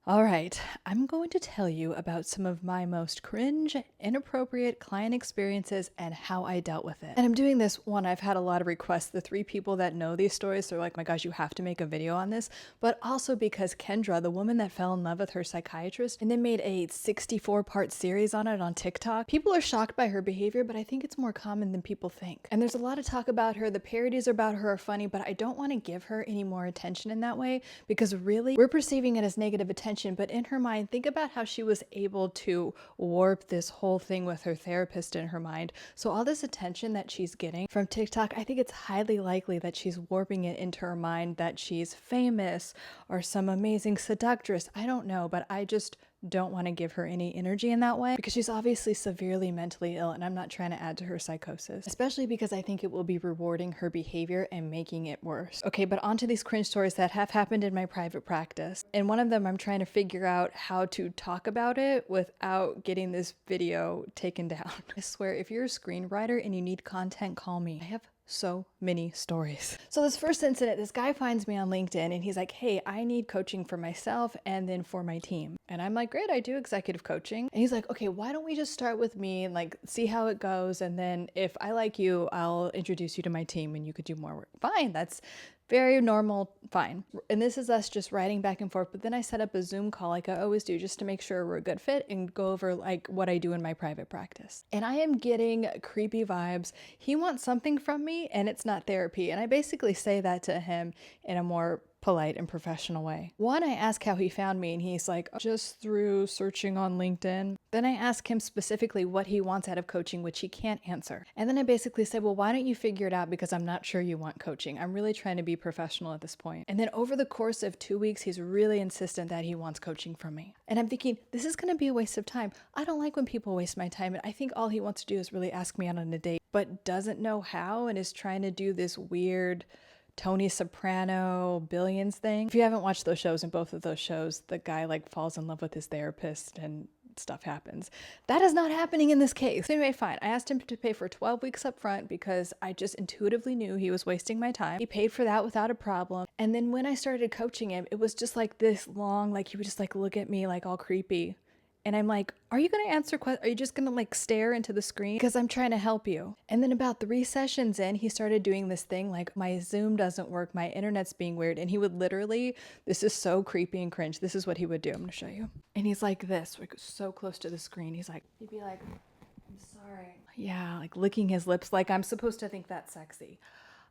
All right, I'm going to tell you about some of my most cringe, inappropriate client experiences and how I dealt with it. And I'm doing this one, I've had a lot of requests. The three people that know these stories, they're like, my gosh, you have to make a video on this. But also because Kendra, the woman that fell in love with her psychiatrist and then made a 64-part series on it on TikTok, people are shocked by her behavior, but I think it's more common than people think. And there's a lot of talk about her. The parodies about her are funny, but I don't want to give her any more attention in that way because really we're perceiving it as negative attention. But in her mind, think about how she was able to warp this whole thing with her therapist in her mind. So all this attention that she's getting from TikTok, I think it's highly likely that she's warping it into her mind that she's famous or some amazing seductress. I don't know, but I just don't want to give her any energy in that way because she's obviously severely mentally ill and I'm not trying to add to her psychosis, especially because I think it will be rewarding her behavior and making it worse. Okay, but on to these cringe stories that have happened in my private practice. In one of them, I'm trying to figure out how to talk about it without getting this video taken down. I swear, if you're a screenwriter and you need content, call me. I have so many stories. So this first incident, this guy finds me on LinkedIn and he's like, hey, I need coaching for myself and then for my team. And I'm like, great, I do executive coaching. And he's like, okay, why don't we just start with me and like see how it goes. And then if I like you, I'll introduce you to my team and you could do more work. Fine, that's very normal, fine. And this is us just writing back and forth. But then I set up a Zoom call like I always do just to make sure we're a good fit and go over like what I do in my private practice. And I am getting creepy vibes. He wants something from me and it's not therapy. And I basically say that to him in a more polite and professional way. One, I ask how he found me and he's like, just through searching on LinkedIn. Then I ask him specifically what he wants out of coaching, which he can't answer. And then I basically said, well, why don't you figure it out because I'm not sure you want coaching. I'm really trying to be professional at this point. And then over the course of 2 weeks, he's really insistent that he wants coaching from me. And I'm thinking, this is going to be a waste of time. I don't like when people waste my time. And I think all he wants to do is really ask me out on a date, but doesn't know how and is trying to do this weird Tony Soprano Billions thing. If you haven't watched those shows, in both of those shows, the guy like falls in love with his therapist and stuff happens. That is not happening in this case. Anyway, fine. I asked him to pay for 12 weeks up front because I just intuitively knew he was wasting my time. He paid for that without a problem. And then when I started coaching him, it was just like this long, like he would just like look at me like all creepy. And I'm like, are you going to answer questions? Are you just going to like stare into the screen? Because I'm trying to help you. And then about 3 sessions in, he started doing this thing like my Zoom doesn't work. My internet's being weird. And he would literally, this is so creepy and cringe. This is what he would do. I'm going to show you. And he's like this, like so close to the screen. He's like, he'd be like, I'm sorry. Yeah, like licking his lips like I'm supposed to think that's sexy.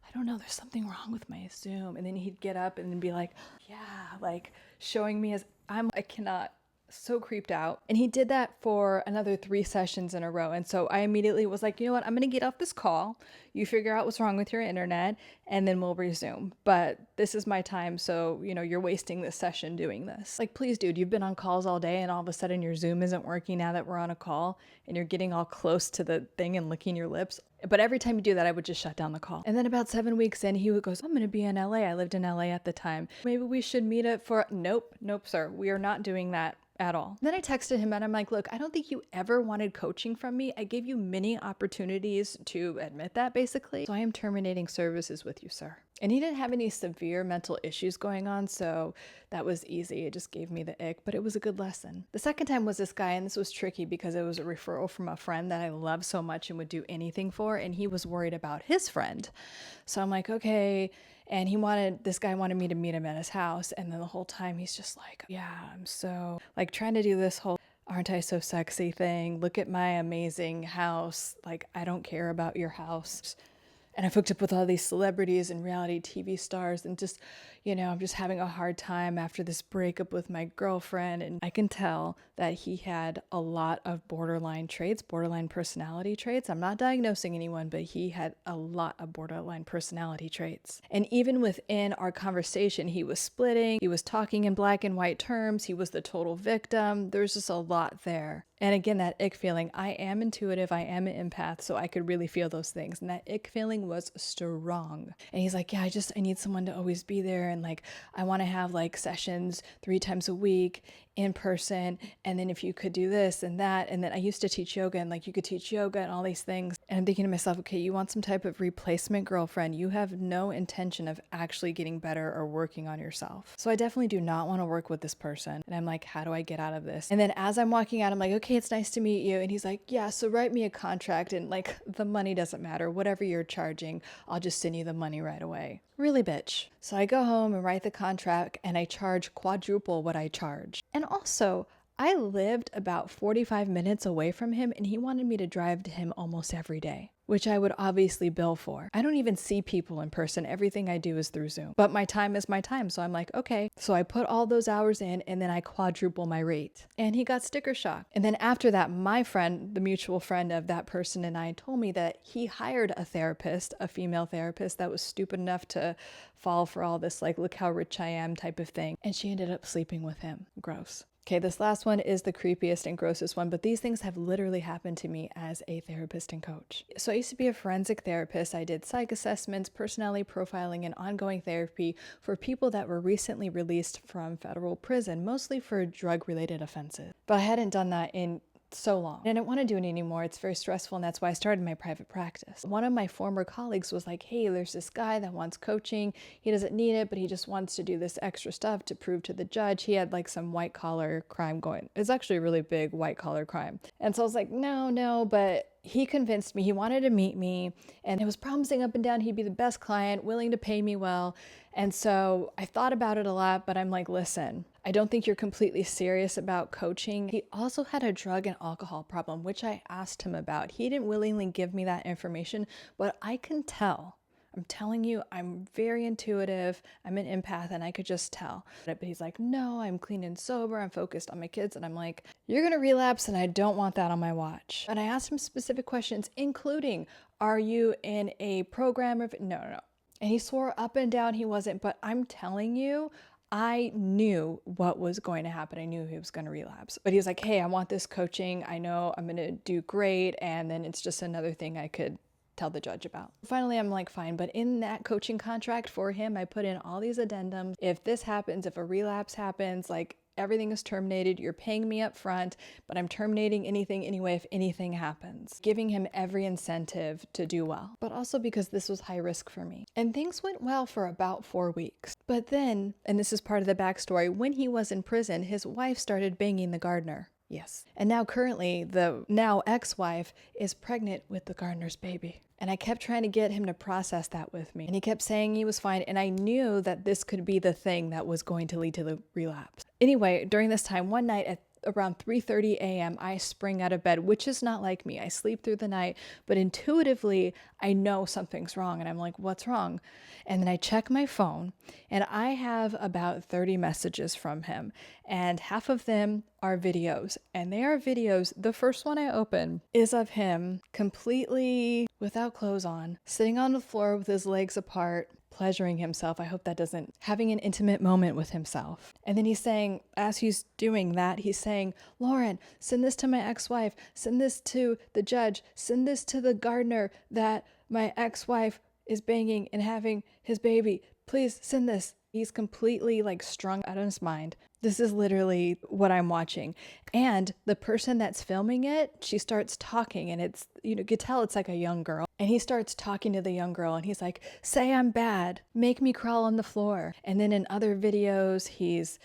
I don't know, there's something wrong with my Zoom. And then he'd get up and then be like, yeah, like showing me I cannot. So creeped out. And he did that for another 3 sessions in a row. And so I immediately was like, you know what, I'm going to get off this call. You figure out what's wrong with your internet and then we'll resume. But this is my time. So, you know, you're wasting this session doing this. Like, please, dude, you've been on calls all day and all of a sudden your Zoom isn't working now that we're on a call and you're getting all close to the thing and licking your lips. But every time you do that, I would just shut down the call. And then about 7 weeks in, he goes, I'm going to be in LA. I lived in LA at the time. Maybe we should meet up for, nope, sir. We are not doing that at all. Then I texted him and I'm like, look, I don't think you ever wanted coaching from me. I gave you many opportunities to admit that basically. So I am terminating services with you, sir. And he didn't have any severe mental issues going on, so that was easy. It just gave me the ick, but it was a good lesson. The second time was this guy, and this was tricky because it was a referral from a friend that I love so much and would do anything for, and he was worried about his friend. So I'm like, okay. And this guy wanted me to meet him at his house, and then the whole time he's just like, yeah, I'm so, like trying to do this whole aren't I so sexy thing. Look at my amazing house. Like, I don't care about your house. And I've hooked up with all these celebrities and reality TV stars and just, you know, I'm just having a hard time after this breakup with my girlfriend. And I can tell that he had a lot of borderline traits, borderline personality traits. I'm not diagnosing anyone, but he had a lot of borderline personality traits. And even within our conversation, he was splitting, he was talking in black and white terms, he was the total victim. There's just a lot there. And again, that ick feeling, I am intuitive, I am an empath, so I could really feel those things. And that ick feeling was strong. And he's like, yeah, I need someone to always be there. And like, I want to have like sessions 3 times a week in person. And then if you could do this and that. And then I used to teach yoga, and like you could teach yoga and all these things. And I'm thinking to myself, okay, you want some type of replacement girlfriend. You have no intention of actually getting better or working on yourself. So I definitely do not want to work with this person. And I'm like, how do I get out of this? And then as I'm walking out, I'm like, okay, it's nice to meet you. And he's like, yeah, so write me a contract, and like the money doesn't matter. Whatever you're charging, I'll just send you the money right away. Really, bitch. So I go home and write the contract, and I charge quadruple what I charge. And also, I lived about 45 minutes away from him, and he wanted me to drive to him almost every day, which I would obviously bill for. I don't even see people in person. Everything I do is through Zoom. But my time is my time. So I'm like, okay. So I put all those hours in, and then I quadruple my rate. And he got sticker shock. And then after that, my friend, the mutual friend of that person, and I told me that he hired a therapist, a female therapist that was stupid enough to fall for all this, like, look how rich I am type of thing. And she ended up sleeping with him. Gross. Okay, this last one is the creepiest and grossest one, but these things have literally happened to me as a therapist and coach. So I used to be a forensic therapist. I did psych assessments, personality profiling, and ongoing therapy for people that were recently released from federal prison, mostly for drug-related offenses. But I hadn't done that in so long. I didn't want to do it anymore. It's very stressful, and that's why I started my private practice. One of my former colleagues was like, hey, there's this guy that wants coaching. He doesn't need it, but he just wants to do this extra stuff to prove to the judge. He had like some white collar crime going. It's actually a really big white collar crime. And so I was like, no, but he convinced me. He wanted to meet me, and he was promising up and down he'd be the best client, willing to pay me well. And so I thought about it a lot, but I'm like, listen, I don't think you're completely serious about coaching. He also had a drug and alcohol problem, which I asked him about. He didn't willingly give me that information, but I can tell. I'm telling you, I'm very intuitive. I'm an empath, and I could just tell. But he's like, no, I'm clean and sober. I'm focused on my kids. And I'm like, you're going to relapse, and I don't want that on my watch. And I asked him specific questions, including, are you in a program? No. And he swore up and down he wasn't. But I'm telling you, I knew what was going to happen. I knew he was going to relapse. But he was like, hey, I want this coaching. I know I'm going to do great. And then it's just another thing I could tell the judge about. Finally, I'm like, fine. But in that coaching contract for him, I put in all these addendums. If this happens, if a relapse happens, like, everything is terminated. You're paying me up front, but I'm terminating anything anyway if anything happens. Giving him every incentive to do well, but also because this was high risk for me. And things went well for about 4 weeks. But then, and this is part of the backstory, when he was in prison, his wife started banging the gardener. Yes. And now currently, the now ex-wife is pregnant with the gardener's baby. And I kept trying to get him to process that with me. And he kept saying he was fine. And I knew that this could be the thing that was going to lead to the relapse. Anyway, during this time, one night at around 3:30 a.m., I spring out of bed, which is not like me. I sleep through the night, but intuitively, I know something's wrong. And I'm like, what's wrong? And then I check my phone, and I have about 30 messages from him. And half of them are videos. And they are videos. The first one I open is of him completely without clothes on, sitting on the floor with his legs apart, pleasuring himself. I hope that doesn't, having an intimate moment with himself. And then he's saying, as he's doing that, he's saying, Lauren, send this to my ex-wife, send this to the judge, send this to the gardener that my ex-wife is banging and having his baby. Please send this. He's completely like strung out of his mind. This is literally what I'm watching. And the person that's filming it, she starts talking, and it's, you could tell it's like a young girl. And he starts talking to the young girl, and he's like, say I'm bad, make me crawl on the floor. And then in other videos, he's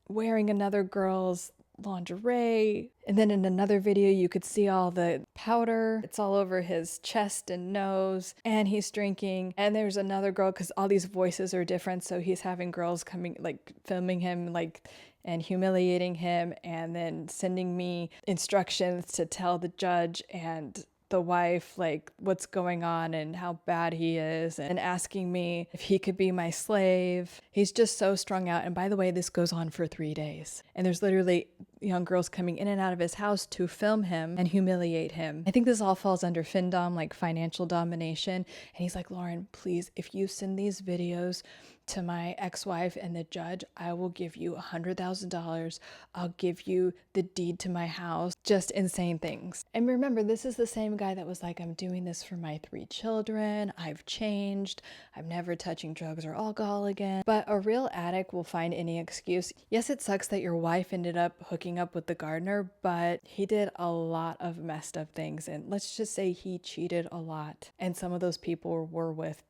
wearing another girl's lingerie. And then in another video, you could see all the powder. It's all over his chest and nose, and he's drinking. And there's another girl, because all these voices are different. So he's having girls coming, like filming him, like, and humiliating him, and then sending me instructions to tell the judge and the wife, like, what's going on and how bad he is, and asking me if he could be my slave. He's just so strung out. And by the way, this goes on for 3 days. And there's literally young girls coming in and out of his house to film him and humiliate him. I think this all falls under FinDom, like financial domination. And he's like, Lauren, please, if you send these videos to my ex-wife and the judge, I will give you $100,000. I'll give you the deed to my house. Just insane things. And remember, this is the same guy that was like, I'm doing this for my 3 children. I've changed. I'm never touching drugs or alcohol again. But a real addict will find any excuse. Yes, it sucks that your wife ended up hooking up with the gardener, but he did a lot of messed up things. And let's just say he cheated a lot. And some of those people were with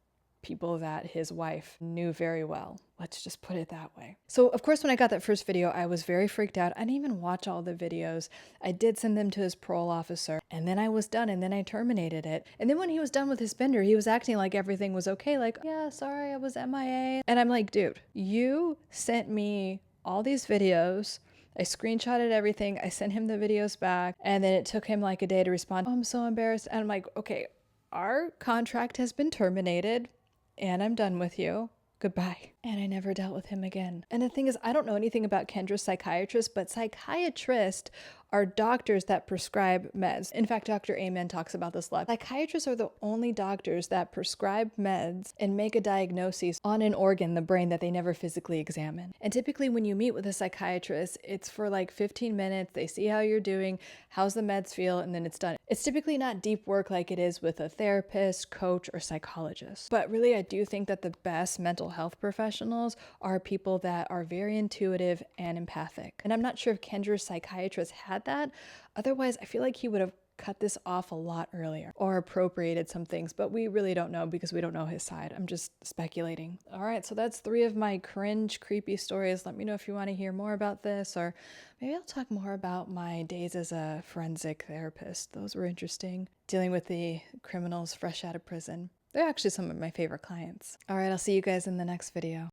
people that his wife knew very well. Let's just put it that way. So of course, when I got that first video, I was very freaked out. I didn't even watch all the videos. I did send them to his parole officer, and then I was done, and then I terminated it. And then when he was done with his bender, he was acting like everything was okay. Like, yeah, sorry, I was MIA. And I'm like, dude, you sent me all these videos. I screenshotted everything. I sent him the videos back, and then it took him like a day to respond. Oh, I'm so embarrassed. And I'm like, okay, our contract has been terminated. And I'm done with you. Goodbye. And I never dealt with him again. And the thing is, I don't know anything about Kendra's psychiatrist, but psychiatrists are doctors that prescribe meds. In fact, Dr. Amen talks about this a lot. Psychiatrists are the only doctors that prescribe meds and make a diagnosis on an organ, the brain, that they never physically examine. And typically when you meet with a psychiatrist, it's for like 15 minutes. They see how you're doing, how's the meds feel, and then it's done. It's typically not deep work like it is with a therapist, coach, or psychologist. But really, I do think that the best mental health professionals are people that are very intuitive and empathic. And I'm not sure if Kendra's psychiatrist had that. Otherwise, I feel like he would have cut this off a lot earlier or appropriated some things, but we really don't know because we don't know his side. I'm just speculating. All right, so that's 3 of my cringe, creepy stories. Let me know if you want to hear more about this, or maybe I'll talk more about my days as a forensic therapist. Those were interesting. Dealing with the criminals fresh out of prison. They're actually some of my favorite clients. All right, I'll see you guys in the next video.